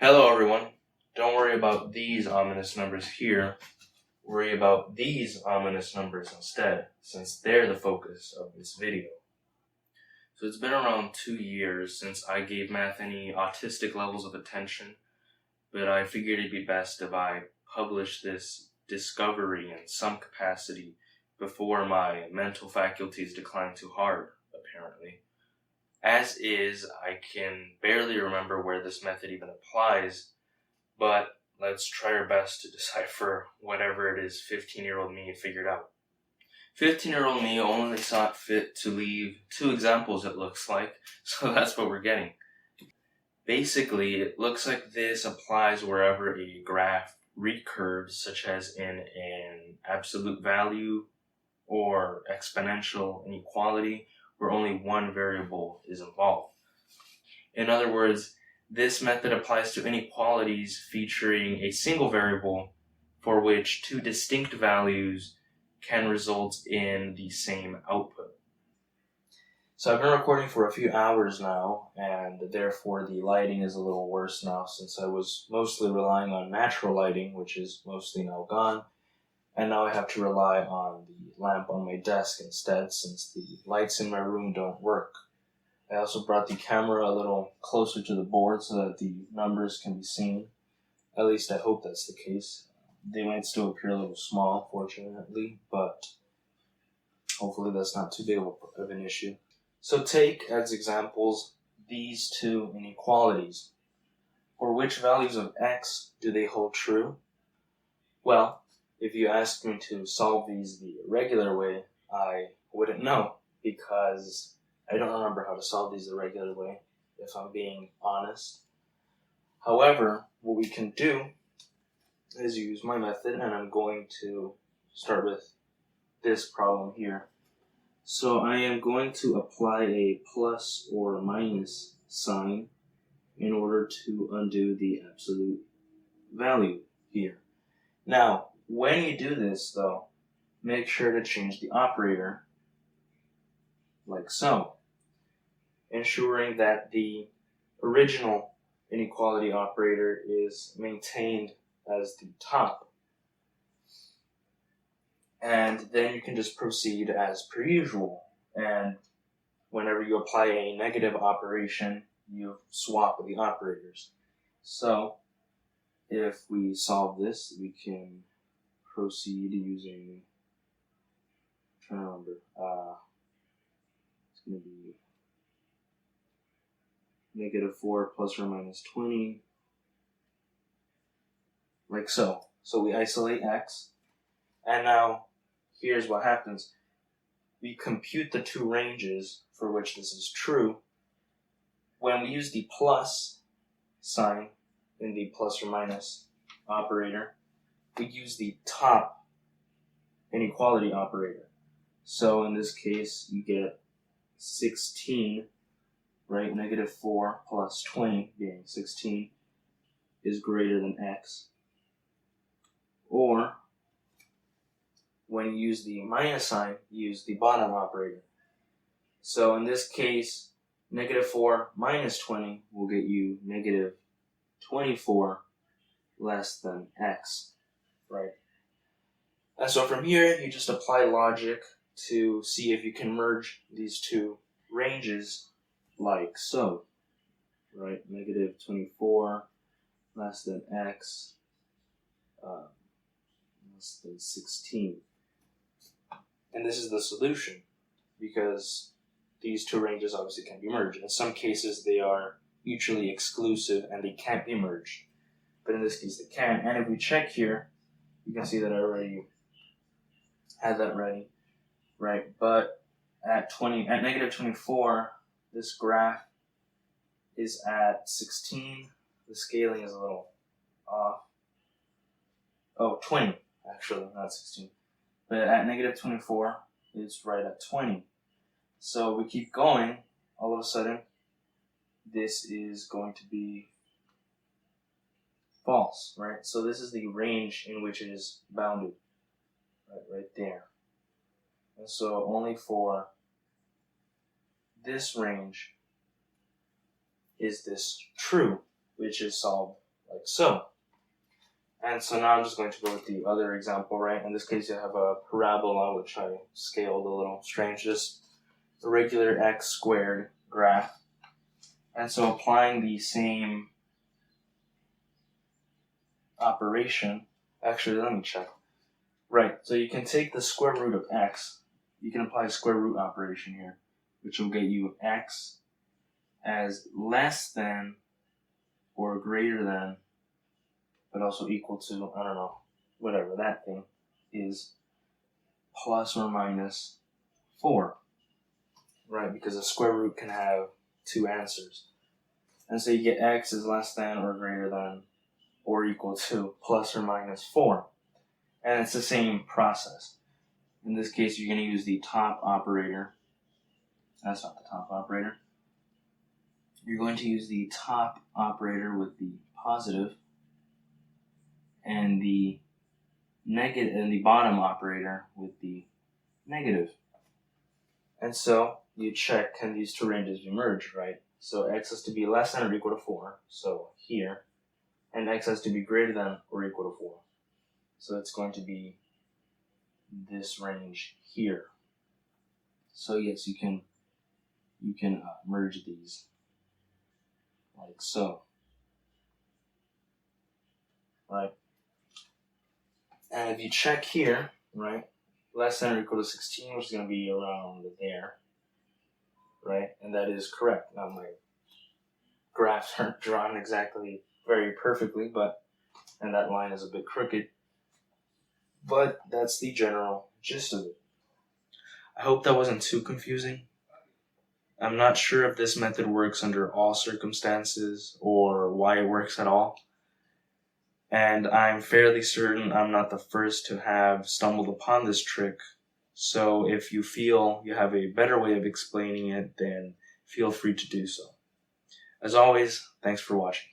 Hello everyone. Don't worry about these ominous numbers here. Worry about these ominous numbers instead, since they're the focus of this video. So it's been around 2 years since I gave math any autistic levels of attention, but I figured it'd be best if I published this discovery in some capacity before my mental faculties decline too hard, apparently. As is, I can barely remember where this method even applies, but let's try our best to decipher whatever it is 15-year-old me figured out. 15-year-old me only saw it fit to leave 2 examples, it looks like, so that's what we're getting. Basically, it looks like this applies wherever a graph recurves, such as in an absolute value or exponential inequality, where only one variable is involved. In other words, this method applies to inequalities featuring a single variable for which 2 distinct values can result in the same output. So I've been recording for a few hours now, and therefore the lighting is a little worse now since I was mostly relying on natural lighting, which is mostly now gone, and now I have to rely on the lamp on my desk instead since the lights in my room don't work. I also brought the camera a little closer to the board so that the numbers can be seen. At least I hope that's the case. They might still appear a little small, fortunately, but hopefully that's not too big of an issue. So take as examples these 2 inequalities. For which values of x do they hold true? Well, if you asked me to solve these the regular way, I wouldn't know, because I don't remember how to solve these the regular way, if I'm being honest. However, what we can do is use my method, and I'm going to start with this problem here. So I am going to apply a plus or minus sign in order to undo the absolute value here. Now, when you do this, though, make sure to change the operator, like so, ensuring that the original inequality operator is maintained as the top. And then you can just proceed as per usual. And whenever you apply a negative operation, you swap the operators. So if we solve this, we can proceed using, I'm trying to remember, it's going to be -4 plus or minus 20, like so. So we isolate x, and now here's what happens. We compute the 2 ranges for which this is true. When we use the plus sign in the plus or minus operator, we use the top inequality operator. So in this case, you get 16, right? -4 plus 20 being 16 is greater than x. Or when you use the minus sign, you use the bottom operator. So in this case, -4 minus 20 will get you -24 less than x, right? And so from here, you just apply logic to see if you can merge these 2 ranges like so, right? -24 less than x less than 16. And this is the solution, because these 2 ranges obviously can be merged. In some cases, they are mutually exclusive and they can't be merged. But in this case, they can. And if we check here, you can see that I already had that ready, right? But at -24, this graph is at 16. The scaling is a little off. Oh, 20, actually, not 16. But at -24, it's right at 20. So we keep going, all of a sudden, this is going to be false, right? So this is the range in which it is bounded, right there. And so only for this range is this true, which is solved like so. And so now I'm just going to go with the other example, right? In this case, you have a parabola, which I scaled a little strange, just a regular x squared graph. And so applying the same operation, actually, let me check. Right, so you can take the square root of x, you can apply a square root operation here, which will get you x as less than or greater than, but also equal to, I don't know, whatever that thing is, plus or minus 4. Right, because a square root can have two answers. And so you get x is less than or greater than or equal to plus or minus 4. And it's the same process. In this case, you're going to use the top operator. That's not the top operator. You're going to use the top operator with the positive and the negative, and the bottom operator with the negative. And so you check, can these two ranges be merged, right? So x has to be less than or equal to 4, so here, and x has to be greater than or equal to 4. So it's going to be this range here. So yes, you can merge these like so, right? And if you check here, right, less than or equal to 16, which is going to be around there, right? And that is correct. Now my graphs aren't drawn exactly very perfectly, and that line is a bit crooked, but that's the general gist of it. I hope that wasn't too confusing. I'm not sure if this method works under all circumstances or why it works at all. And I'm fairly certain I'm not the first to have stumbled upon this trick. So if you feel you have a better way of explaining it, then feel free to do so. As always, thanks for watching.